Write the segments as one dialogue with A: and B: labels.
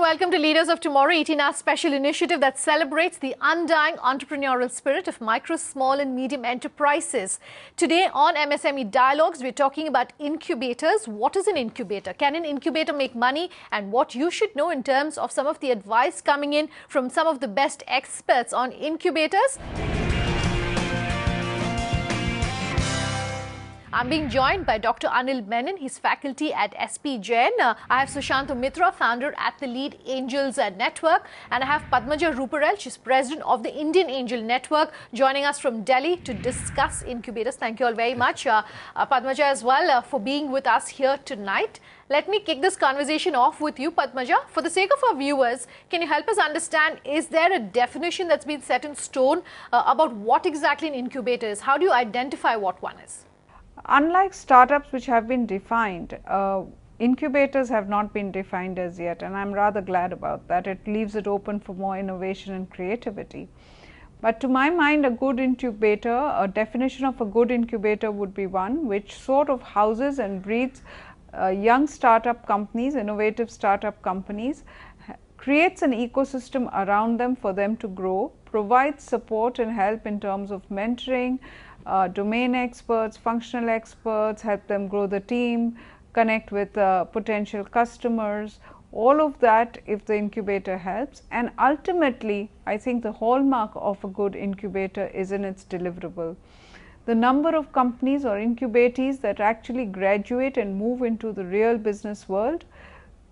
A: welcome to Leaders of Tomorrow, 18-hour special initiative that celebrates the undying entrepreneurial spirit of micro, small and medium enterprises. Today on MSME Dialogues, we're talking about incubators. What is an incubator? Can an incubator make money? And what you should know in terms of some of the advice coming in from some of the best experts on incubators. I'm being joined by Dr. Anil Menon. He's faculty at SP Jain. I have Sushanta Mitra, founder at the Lead Angels Network. And I have Padmaja Ruparel. She's president of the Indian Angel Network, joining us from Delhi to discuss incubators. Thank you all very much. Padmaja as well for being with us here tonight. Let me kick this conversation off with you, Padmaja. For the sake of our viewers, can you help us understand, is there a definition that's been set in stone about what exactly an incubator is? How do you identify what one is?
B: Unlike startups which have been defined, incubators have not been defined as yet, and I'm rather glad about that. It leaves it open for more innovation and creativity. But to my mind, a good incubator, a definition of a good incubator would be one which sort of houses and breeds young startup companies, innovative startup companies, creates an ecosystem around them for them to grow, provides support and help in terms of mentoring, domain experts, functional experts, help them grow the team, connect with potential customers, all of that if the incubator helps. And ultimately, I think the hallmark of a good incubator is in its deliverable. The number of companies or incubatees that actually graduate and move into the real business world,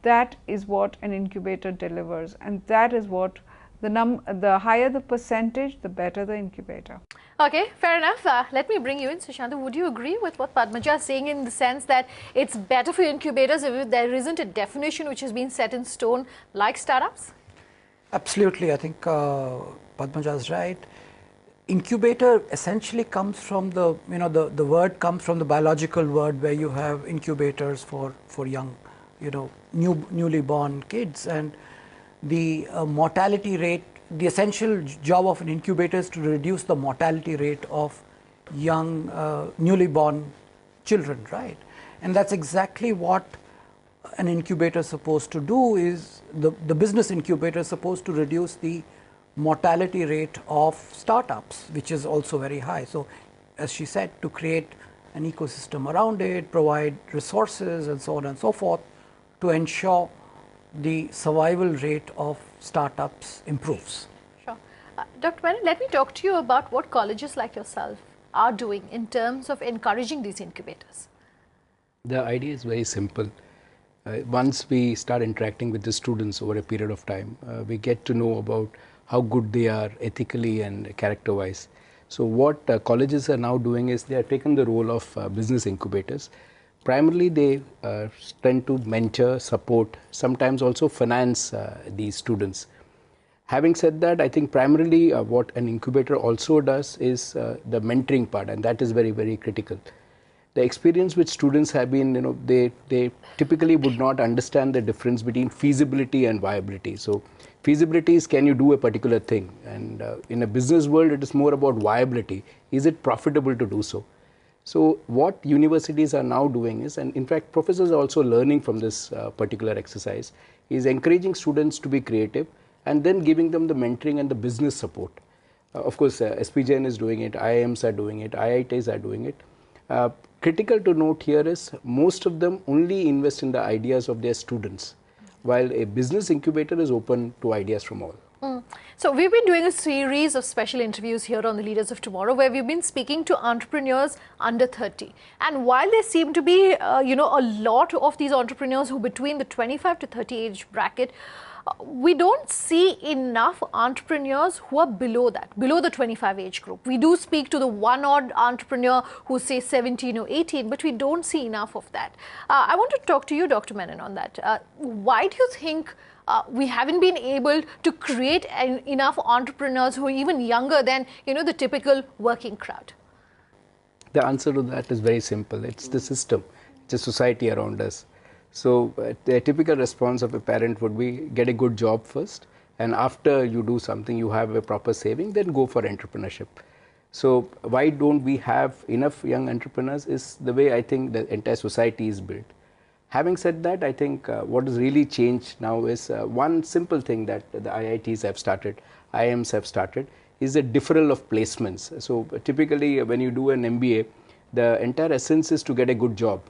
B: that is what an incubator delivers, and that is what the higher the percentage, the better the incubator.
A: Okay, fair enough. Let me bring you in, Sushanta. Would you agree with what Padmaja is saying in the sense that it's better for incubators if there isn't a definition which has been set in stone like startups?
C: Absolutely. I think Padmaja is right. Incubator essentially comes from the word comes from the biological word where you have incubators for young, newly born kids, and the mortality rate, the essential job of an incubator is to reduce the mortality rate of young, newly born children, right? And that's exactly what an incubator is supposed to do. Is the business incubator is supposed to reduce the mortality rate of startups, which is also very high. So, as she said, to create an ecosystem around it, provide resources and so on and so forth to ensure the survival rate of startups improves.
A: Sure. Dr. Menon, let me talk to you about what colleges like yourself are doing in terms of encouraging these incubators.
D: The idea is very simple. Once we start interacting with the students over a period of time, we get to know about how good they are ethically and character-wise. So what colleges are now doing is they are taking the role of business incubators. Primarily, they tend to mentor, support, sometimes also finance these students. Having said that, I think primarily what an incubator also does is the mentoring part, and that is very, very critical. The experience which students have been, they typically would not understand the difference between feasibility and viability. So, feasibility is, can you do a particular thing? And in a business world, it is more about viability. Is it profitable to do so? So what universities are now doing is, and in fact professors are also learning from this particular exercise, is encouraging students to be creative and then giving them the mentoring and the business support. Of course, SP Jain is doing it, IIMs are doing it, IITs are doing it. Critical to note here is most of them only invest in the ideas of their students, while a business incubator is open to ideas from all.
A: So we've been doing a series of special interviews here on the Leaders of Tomorrow where we've been speaking to entrepreneurs under 30. And while there seem to be, a lot of these entrepreneurs who between the 25 to 30 age bracket, we don't see enough entrepreneurs who are below that, below the 25 age group. We do speak to the one odd entrepreneur who say 17 or 18, but we don't see enough of that. I want to talk to you, Dr. Menon, on that. Why do you think we haven't been able to create enough entrepreneurs who are even younger than, the typical working crowd?
D: The answer to that is very simple. It's the system. It's a society around us. So the typical response of a parent would be get a good job first, and after you do something, you have a proper saving, then go for entrepreneurship. So why don't we have enough young entrepreneurs is the way I think the entire society is built. Having said that, I think what has really changed now is one simple thing that the IITs have started, IIMs have started, is the deferral of placements. So typically when you do an MBA, the entire essence is to get a good job.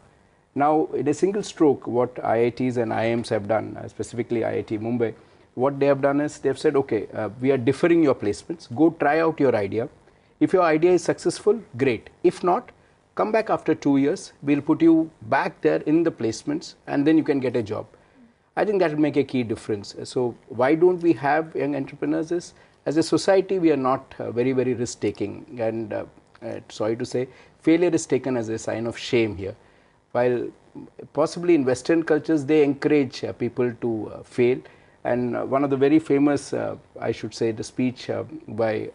D: Now in a single stroke, what IITs and IIMs have done, specifically IIT Mumbai, what they have done is they have said, okay, we are deferring your placements, go try out your idea. If your idea is successful, great. If not, come back after 2 years, we'll put you back there in the placements and then you can get a job. I think that will make a key difference. So why don't we have young entrepreneurs is, as a society, we are not very risk taking, and sorry to say, failure is taken as a sign of shame here. While possibly in Western cultures, they encourage people to fail. And one of the very famous, I should say, the speech by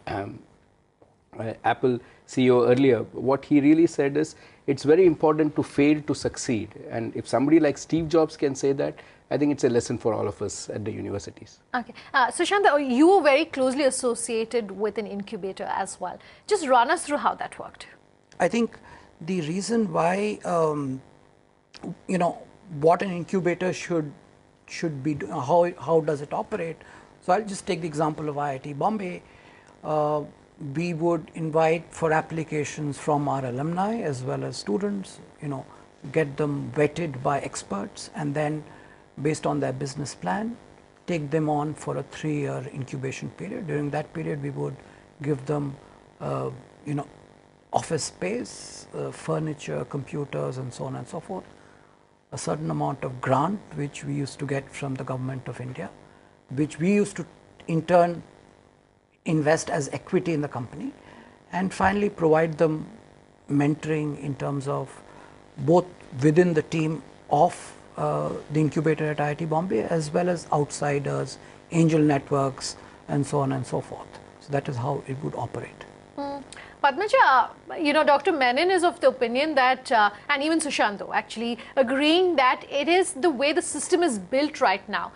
D: Apple CEO earlier, what he really said is, it's very important to fail to succeed. And if somebody like Steve Jobs can say that, I think it's a lesson for all of us at the universities.
A: Okay. Sushant, you were very closely associated with an incubator as well. Just run us through how that worked.
C: I think the reason why, what an incubator should be, how does it operate? So I'll just take the example of IIT Bombay. We would invite for applications from our alumni as well as students, get them vetted by experts, and then based on their business plan, take them on for a 3-year incubation period. During that period, we would give them, office space, furniture, computers, and so on and so forth. A certain amount of grant, which we used to get from the government of India, which we used to in turn invest as equity in the company, and finally provide them mentoring in terms of both within the team of the incubator at IIT Bombay as well as outsiders, angel networks, and so on and so forth. So that is how it would operate.
A: Padmaja, Dr. Menon is of the opinion that, and even Sushant actually agreeing that it is the way the system is built right now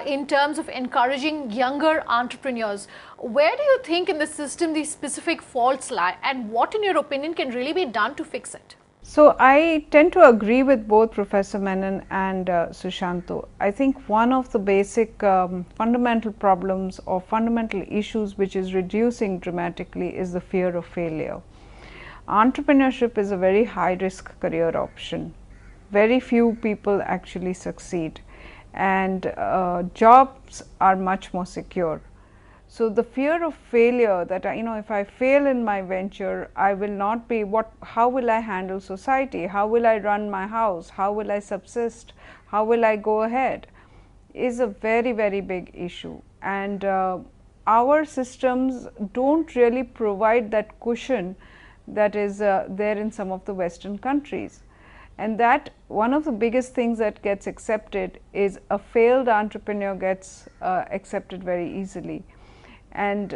A: in terms of encouraging younger entrepreneurs. Where do you think in the system these specific faults lie, and what in your opinion can really be done to fix it?
B: So I tend to agree with both Professor Menon and Sushant. I think one of the basic fundamental problems or fundamental issues which is reducing dramatically is the fear of failure. Entrepreneurship is a very high risk career option. Very few people actually succeed, and jobs are much more secure. So the fear of failure, that if I fail in my venture, I will not be how will I handle society? How will I run my house? How will I subsist? How will I go ahead? Is a very big issue, and our systems don't really provide that cushion that is there in some of the Western countries. And that one of the biggest things that gets accepted is a failed entrepreneur gets accepted very easily. And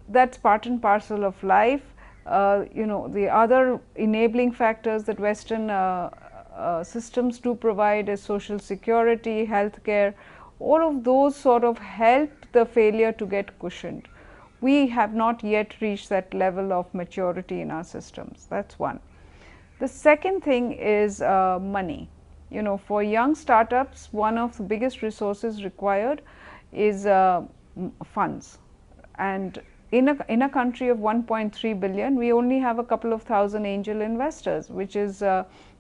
B: that's part and parcel of life. The other enabling factors that Western systems do provide is social security, healthcare. All of those sort of help the failure to get cushioned. We have not yet reached that level of maturity in our systems. That's one. The second thing is money. For young startups, one of the biggest resources required is funds. And in a country of 1.3 billion, we only have a couple of thousand angel investors, which is,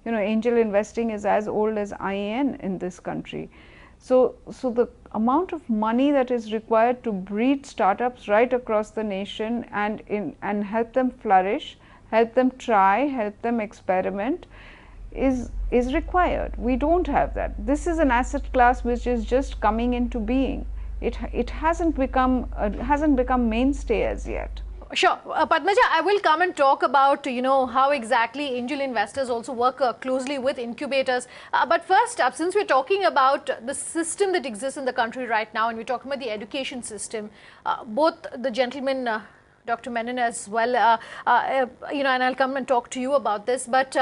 B: angel investing is as old as IIN in this country. So the amount of money that is required to breed startups right across the nation and help them flourish, help them try, help them experiment is required. We don't have that. This is an asset class which is just coming into being. It hasn't become mainstay as yet.
A: Sure. Padmaja, I will come and talk about, how exactly angel investors also work closely with incubators. But first up, since we're talking about the system that exists in the country right now, and we're talking about the education system, both the gentlemen, Dr. Menon as well, and I'll come and talk to you about this. But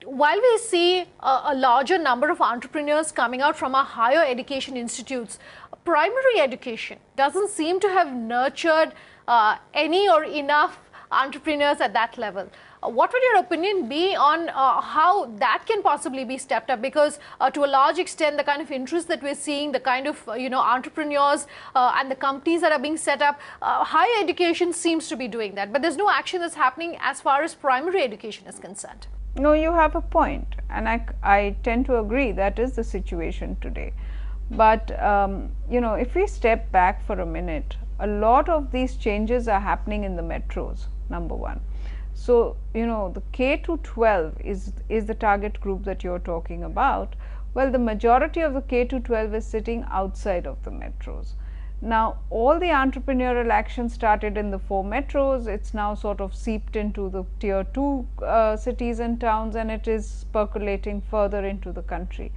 A: while we see a larger number of entrepreneurs coming out from our higher education institutes, primary education doesn't seem to have nurtured any or enough entrepreneurs at that level. What would your opinion be on how that can possibly be stepped up? Because to a large extent, the kind of interest that we're seeing, the kind of entrepreneurs and the companies that are being set up, higher education seems to be doing that. But there's no action that's happening as far as primary education is concerned.
B: No, you have a point, and I tend to agree that is the situation today. But if we step back for a minute, a lot of these changes are happening in the metros, number one. So, the K to 12 is the target group that you're talking about. Well, the majority of the K to 12 is sitting outside of the metros. Now, all the entrepreneurial action started in the 4 metros. It's now sort of seeped into the tier 2 cities and towns, and it is percolating further into the country.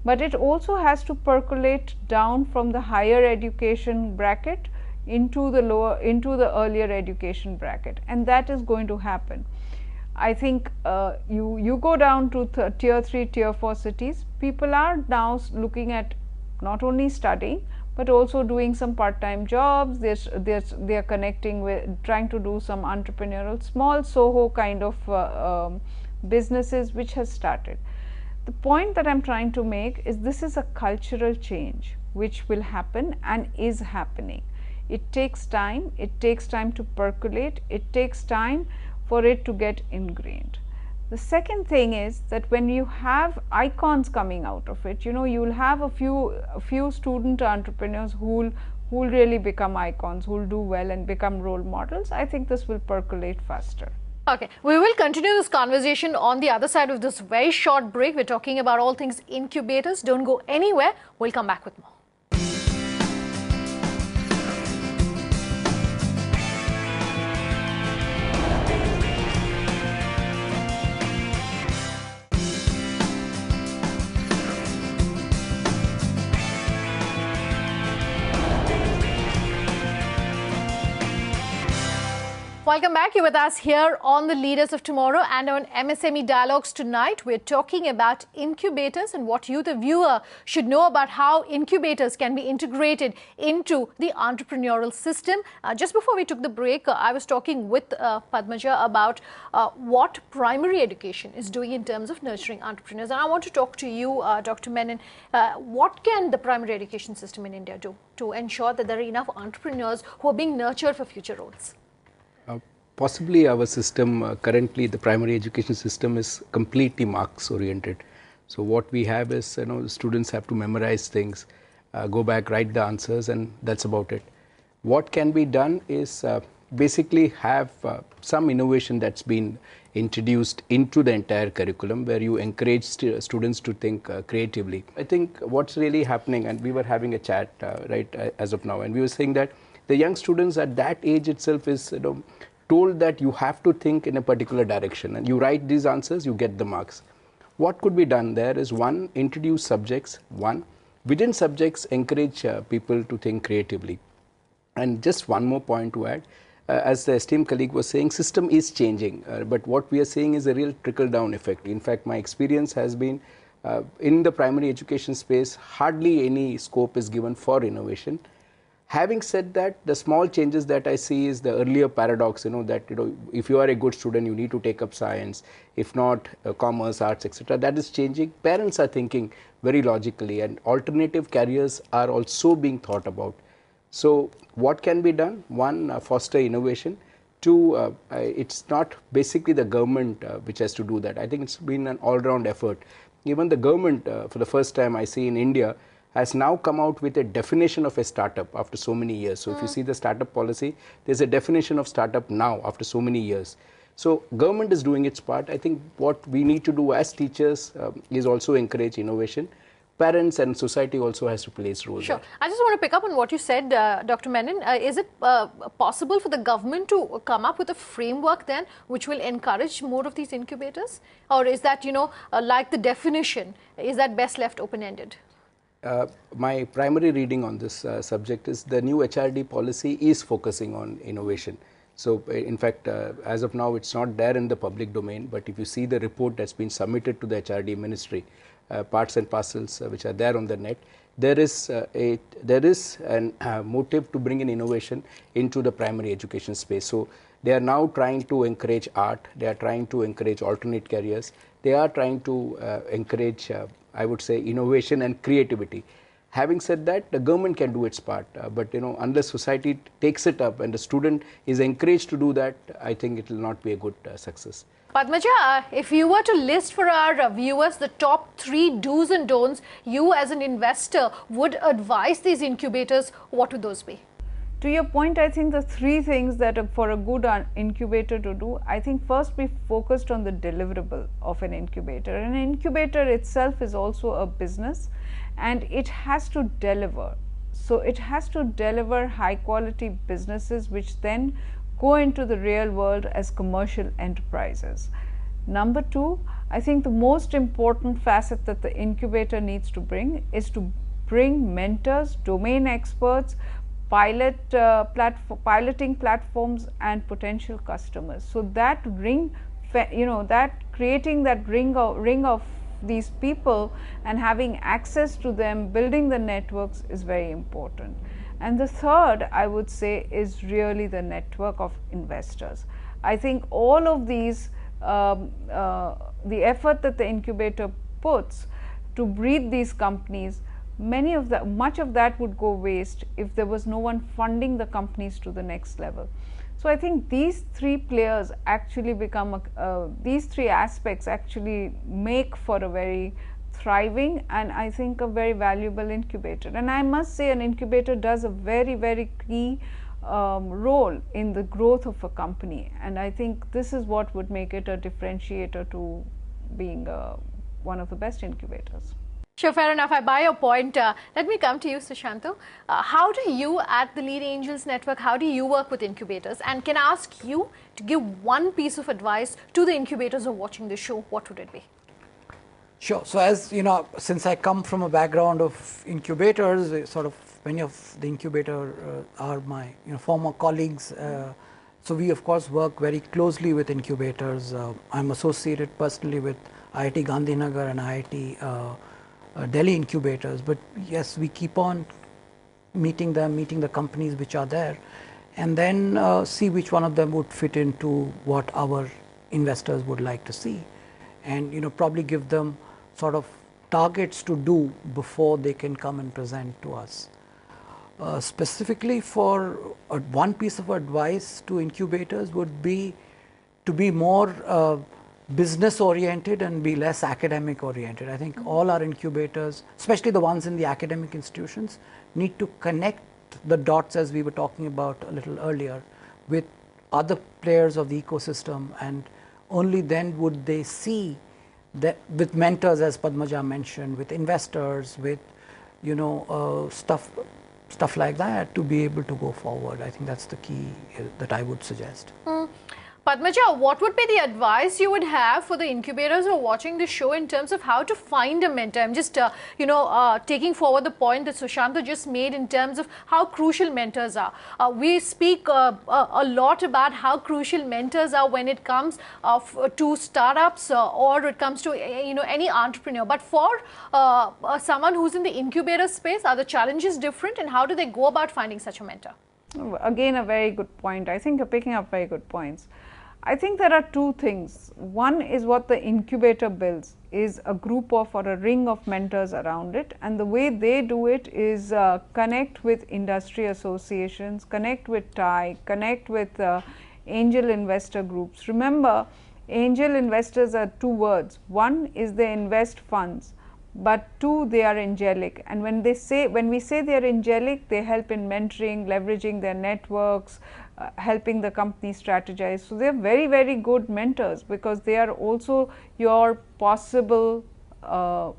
B: But it also has to percolate down from the higher education bracket into the earlier education bracket, and that is going to happen. I think you go down to tier 3, tier 4 cities, people are now looking at not only studying but also doing some part-time jobs. They are connecting with, trying to do some entrepreneurial small Soho kind of businesses which has started. The point that I'm trying to make is this is a cultural change which will happen and is happening. It takes time to percolate, it takes time for it to get ingrained. The second thing is that when you have icons coming out of it, you will have a few student entrepreneurs who will really become icons, who will do well and become role models. I think this will percolate faster.
A: Okay, we will continue this conversation on the other side of this very short break. We're talking about all things incubators. Don't go anywhere. We'll come back with more. Welcome back. You're with us here on the Leaders of Tomorrow and on MSME Dialogues tonight. We're talking about incubators and what you, the viewer, should know about how incubators can be integrated into the entrepreneurial system. Just before we took the break, I was talking with Padmaja about what primary education is doing in terms of nurturing entrepreneurs. And I want to talk to you, Dr. Menon. What can the primary education system in India do to ensure that there are enough entrepreneurs who are being nurtured for future roles?
D: Possibly our system, currently the primary education system is completely marks oriented. So what we have is, students have to memorize things, go back, write the answers, and that's about it. What can be done is basically have some innovation that's been introduced into the entire curriculum where you encourage students to think creatively. I think what's really happening, and we were having a chat right as of now, and we were saying that the young students at that age itself is told that you have to think in a particular direction and you write these answers, you get the marks. What could be done there is, one, introduce subjects, within subjects encourage people to think creatively. And just one more point to add, as the esteemed colleague was saying, system is changing, but what we are seeing is a real trickle-down effect. In fact, my experience has been in the primary education space, hardly any scope is given for innovation. Having said that, the small changes that I see is the earlier paradox, that if you are a good student, you need to take up science, if not commerce, arts, etc. That is changing. Parents are thinking very logically, and alternative careers are also being thought about. So what can be done? One, foster innovation. Two, it's not basically the government which has to do that. I think it's been an all-round effort. Even the government, for the first time I see in India, has now come out with a definition of a startup after so many years. So if you see the startup policy, there's a definition of startup now after so many years. So government is doing its part. I think what we need to do as teachers is also encourage innovation. Parents and society also has to play its role.
A: Sure.
D: There.
A: I just want to pick up on what you said, Dr. Menon. Is it possible for the government to come up with a framework then which will encourage more of these incubators? Or is that, like the definition, is that best left open-ended?
D: My primary reading on this subject is the new HRD policy is focusing on innovation. So in fact, as of now, it's not there in the public domain, but if you see the report that's been submitted to the HRD ministry, parts and parcels which are there on the net, there is a motive to bring in innovation into the primary education space. So They are now trying to encourage art, they are trying to encourage alternate careers, they are trying to encourage, I would say, innovation and creativity. Having said that, the government can do its part, but unless society takes it up and the student is encouraged to do that, I think it will not be a good success.
A: Padmaja, if you were to list for our viewers the top 3 do's and don'ts you as an investor would advise these incubators, what would those be?
B: To your point, I think the 3 things that for a good incubator to do, I think first be focused on the deliverable of an incubator. An incubator itself is also a business and it has to deliver. So it has to deliver high quality businesses which then go into the real world as commercial enterprises. Number 2, I think the most important facet that the incubator needs to bring is to bring mentors, domain experts, piloting platforms and potential customers. So that creating that ring of these people and having access to them, building the networks is very important. And the third, I would say, is really the network of investors. I think all of these, the effort that the incubator puts to breed these companies, much of that would go waste if there was no one funding the companies to the next level. So I think these 3 players actually become, these 3 aspects actually make for a very thriving and I think a very valuable incubator. And I must say an incubator does a very, very key role in the growth of a company, and I think this is what would make it a differentiator to being one of the best incubators.
A: Sure, fair enough. I buy your point. Let me come to you, Sushanto. How do you at the Lead Angels Network, how do you work with incubators? And can I ask you to give one piece of advice to the incubators who are watching this show, what would it be?
C: Sure. So as you know, since I come from a background of incubators, sort of many of the incubator are my former colleagues. So we of course work very closely with incubators. I'm associated personally with IIT Gandhinagar and IIT Delhi incubators. But yes, we keep on meeting the companies which are there, and then see which one of them would fit into what our investors would like to see, and probably give them sort of targets to do before they can come and present to us. Specifically for one piece of advice to incubators would be to be more business oriented and be less academic oriented. I think all our incubators, especially the ones in the academic institutions, need to connect the dots, as we were talking about a little earlier, with other players of the ecosystem, and only then would they see that with mentors, as Padmaja mentioned, with investors, with stuff like that, to be able to go forward. I think that's the key that I would suggest.
A: Padmaja, what would be the advice you would have for the incubators who are watching this show in terms of how to find a mentor? I'm just, taking forward the point that Sushanto just made in terms of how crucial mentors are. We speak a lot about how crucial mentors are when it comes to startups or it comes to any entrepreneur. But for someone who's in the incubator space, are the challenges different, and how do they go about finding such a mentor?
B: Again, a very good point. I think you're picking up very good points. I think there are 2 things. One is what the incubator builds is a group of or a ring of mentors around it, and the way they do it is connect with industry associations, connect with TIE, connect with angel investor groups. Remember, angel investors are 2 words. One is they invest funds, but 2, they are angelic, and when we say they are angelic, they help in mentoring, leveraging their networks, helping the company strategize. So they are very, very good mentors because they are also your possible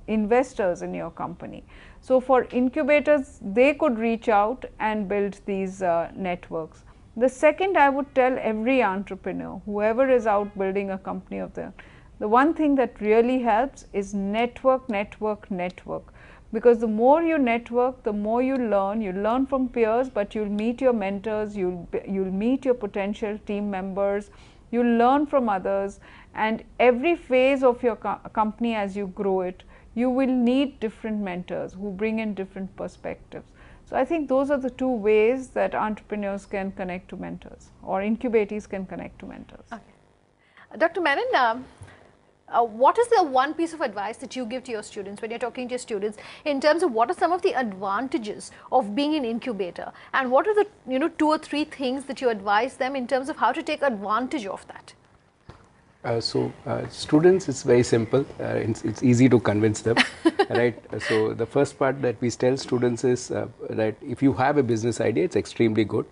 B: investors in your company. So for incubators, they could reach out and build these networks. The second, I would tell every entrepreneur, whoever is out building a company of their, the one thing that really helps is network, network, network. Because the more you network, the more you learn from peers, but you'll meet your mentors, you'll meet your potential team members, you'll learn from others, and every phase of your company as you grow it, you will need different mentors who bring in different perspectives. So I think those are the two ways that entrepreneurs can connect to mentors, or incubatees can connect to mentors.
A: Okay. Dr. Menon, what is the one piece of advice that you give to your students when you're talking to your students in terms of what are some of the advantages of being an incubator, and what are the 2 or 3 things that you advise them in terms of how to take advantage of that?
D: Students, it's very simple. It's easy to convince them, right? So the first part that we tell students is that if you have a business idea, it's extremely good.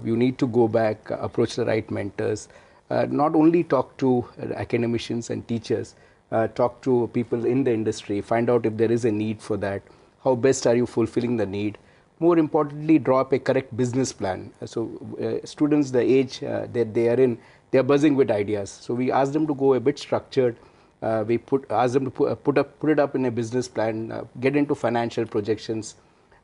D: You need to go back, approach the right mentors. Not only talk to academicians and teachers, talk to people in the industry, find out if there is a need for that. How best are you fulfilling the need? More importantly, draw up a correct business plan. Students, the age that they are in, they are buzzing with ideas. So we ask them to go a bit structured. We ask them to put it up in a business plan, get into financial projections,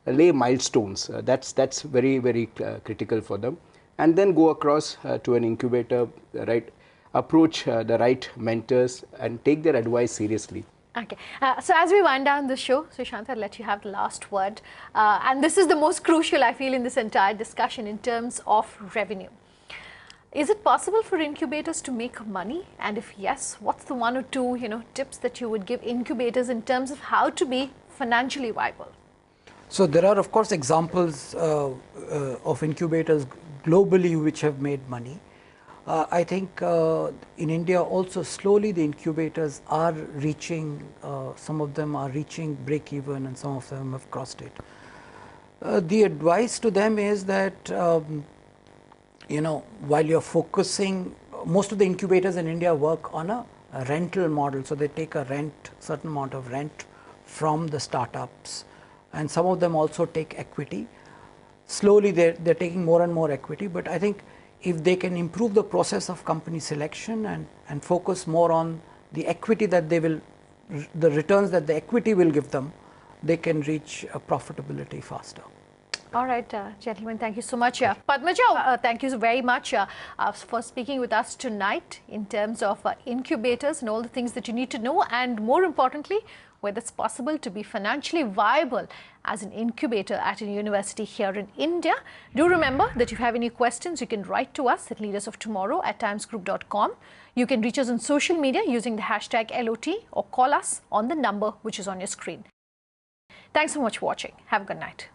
D: lay milestones. That's very, very critical for them. And then go across to an incubator, right? Approach the right mentors and take their advice seriously.
A: Okay, so as we wind down the show, Sushant, I'll let you have the last word. And this is the most crucial, I feel, in this entire discussion in terms of revenue. Is it possible for incubators to make money? And if yes, what's the 1 or 2 tips that you would give incubators in terms of how to be financially viable?
C: So there are, of course, examples of incubators globally which have made money. I think in India also slowly the incubators are reaching, some of them are reaching break even and some of them have crossed it. The advice to them is that while you're focusing, most of the incubators in India work on a rental model. So they take a certain amount of rent from the startups, and some of them also take equity. Slowly they're taking more and more equity, but I think if they can improve the process of company selection and focus more on the equity that the returns that the equity will give them, they can reach profitability faster.
A: All right, gentlemen, thank you so much. Padmaja, thank you very much for speaking with us tonight in terms of incubators and all the things that you need to know, and more importantly, whether it's possible to be financially viable as an incubator at a university here in India. Do remember that if you have any questions, you can write to us at leadersoftomorrow@timesgroup.com. You can reach us on social media using the hashtag LOT or call us on the number which is on your screen. Thanks so much for watching. Have a good night.